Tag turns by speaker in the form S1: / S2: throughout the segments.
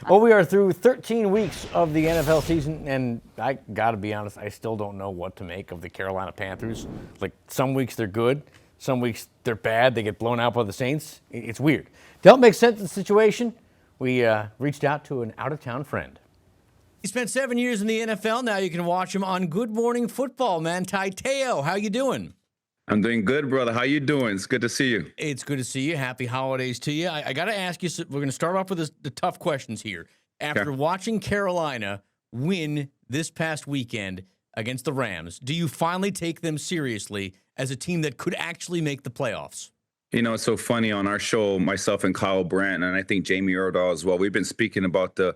S1: Well, we are through 13 weeks of the NFL season, and I got to be honest, I still don't know what to make of the Carolina Panthers. Like, some weeks they're good, some weeks they're bad. They get blown out by the Saints. It's weird. To help make sense of the situation, we reached out to an out-of-town friend. He spent 7 years in the NFL. Now you can watch him on Good Morning Football. Manti Te'o, how you doing?
S2: I'm doing good, brother. How you doing? It's good to see you.
S1: It's good to see you. Happy holidays to you. I got to ask you, we're going to start off with the tough questions here. After watching Carolina win this past weekend against the Rams, do you finally take them seriously as a team that could actually make the playoffs?
S2: You know, it's so funny on our show, myself and Kyle Brandt, and I think Jamie Erdahl as well. We've been speaking about the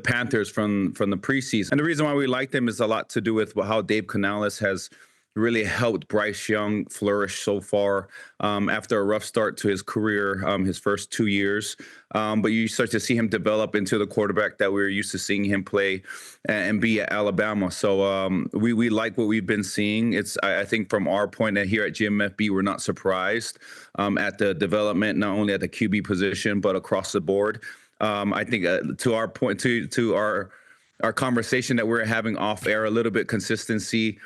S2: Panthers from the preseason. And the reason why we like them is a lot to do with how Dave Canales has really helped Bryce Young flourish so far after a rough start to his career, his first 2 years. But you start to see him develop into the quarterback that we were used to seeing him play and be at Alabama. So we like what we've been seeing. I think from our point here at GMFB, we're not surprised at the development, not only at the QB position, but across the board. I think to our point, to our conversation that we're having off air, a little bit consistency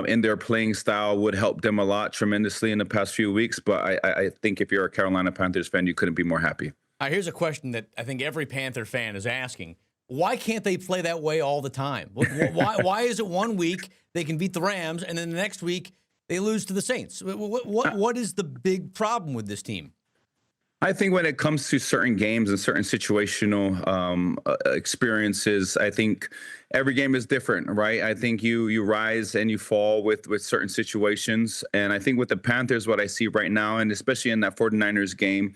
S2: in their playing style would help them a lot tremendously in the past few weeks. But I think if you're a Carolina Panthers fan, you couldn't be more happy.
S1: Here's a question that I think every Panther fan is asking. Why can't they play that way all the time? Why is it 1 week they can beat the Rams and then the next week they lose to the Saints? What is the big problem with this team?
S2: I think when it comes to certain games and certain situational experiences, I think every game is different, right? I think you rise and you fall with certain situations. And I think with the Panthers, what I see right now, and especially in that 49ers game,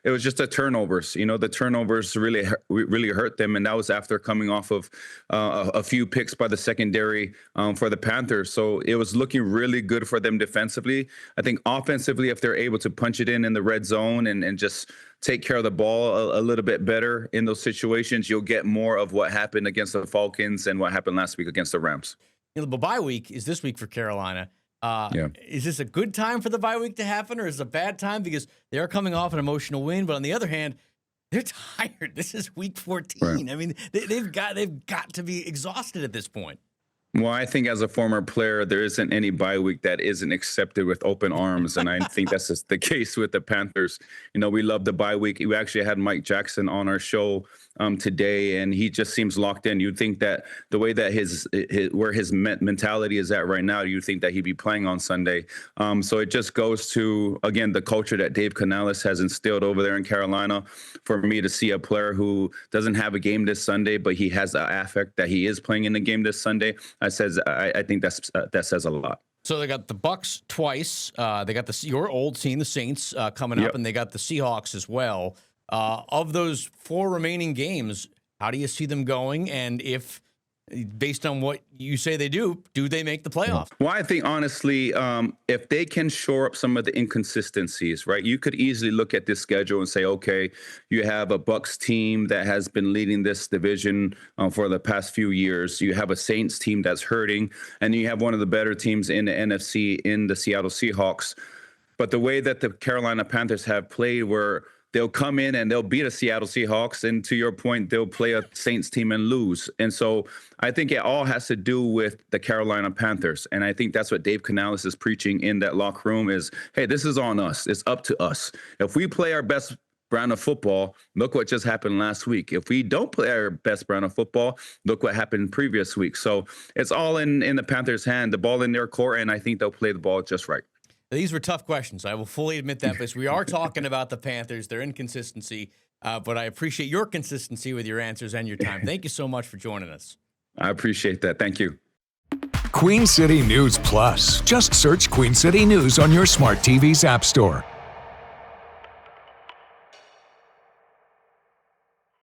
S2: it was just the turnovers. You know, the turnovers really hurt them, and that was after coming off of a few picks by the secondary for the Panthers. So it was looking really good for them defensively. I think offensively, if they're able to punch it in the red zone and just take care of the ball a little bit better in those situations, you'll get more of what happened against the Falcons and what happened last week against the Rams.
S1: You know, the bye week is this week for Carolina. Is this a good time for the bye week to happen, or is it a bad time because they're coming off an emotional win? But on the other hand, they're tired. This is week 14. Right. I mean, they've got to be exhausted at this point.
S2: Well, I think as a former player, there isn't any bye week that isn't accepted with open arms. And I think that's just the case with the Panthers. You know, we love the bye week. We actually had Mike Jackson on our show today, and he just seems locked in. You'd think that the way that where his mentality is at right now, you'd think that he'd be playing on Sunday. So it just goes to, again, the culture that Dave Canales has instilled over there in Carolina. For me to see a player who doesn't have a game this Sunday, but he has the affect that he is playing in the game this Sunday, I think that says a lot.
S1: So they got the Bucs twice. They got your old team, the Saints, coming up, and they got the Seahawks as well. Of those 4 remaining games, how do you see them going? And if, based on what you say they do they make the playoffs?
S2: Well, I think, honestly, if they can shore up some of the inconsistencies, right, you could easily look at this schedule and say, okay, you have a Bucs team that has been leading this division for the past few years. You have a Saints team that's hurting, and you have one of the better teams in the NFC in the Seattle Seahawks. But the way that the Carolina Panthers have played, where they'll come in and they'll beat a Seattle Seahawks, and to your point, they'll play a Saints team and lose. And so I think it all has to do with the Carolina Panthers. And I think that's what Dave Canales is preaching in that locker room is, hey, this is on us. It's up to us. If we play our best brand of football, look what just happened last week. If we don't play our best brand of football, look what happened previous week. So it's all in the Panthers' hand, the ball in their court, and I think they'll play the ball just right.
S1: These were tough questions. I will fully admit that, because we are talking about the Panthers, their inconsistency, but I appreciate your consistency with your answers and your time. Thank you so much for joining us.
S2: I appreciate that. Thank you.
S3: Queen City News Plus. Just search Queen City News on your smart TV's app store.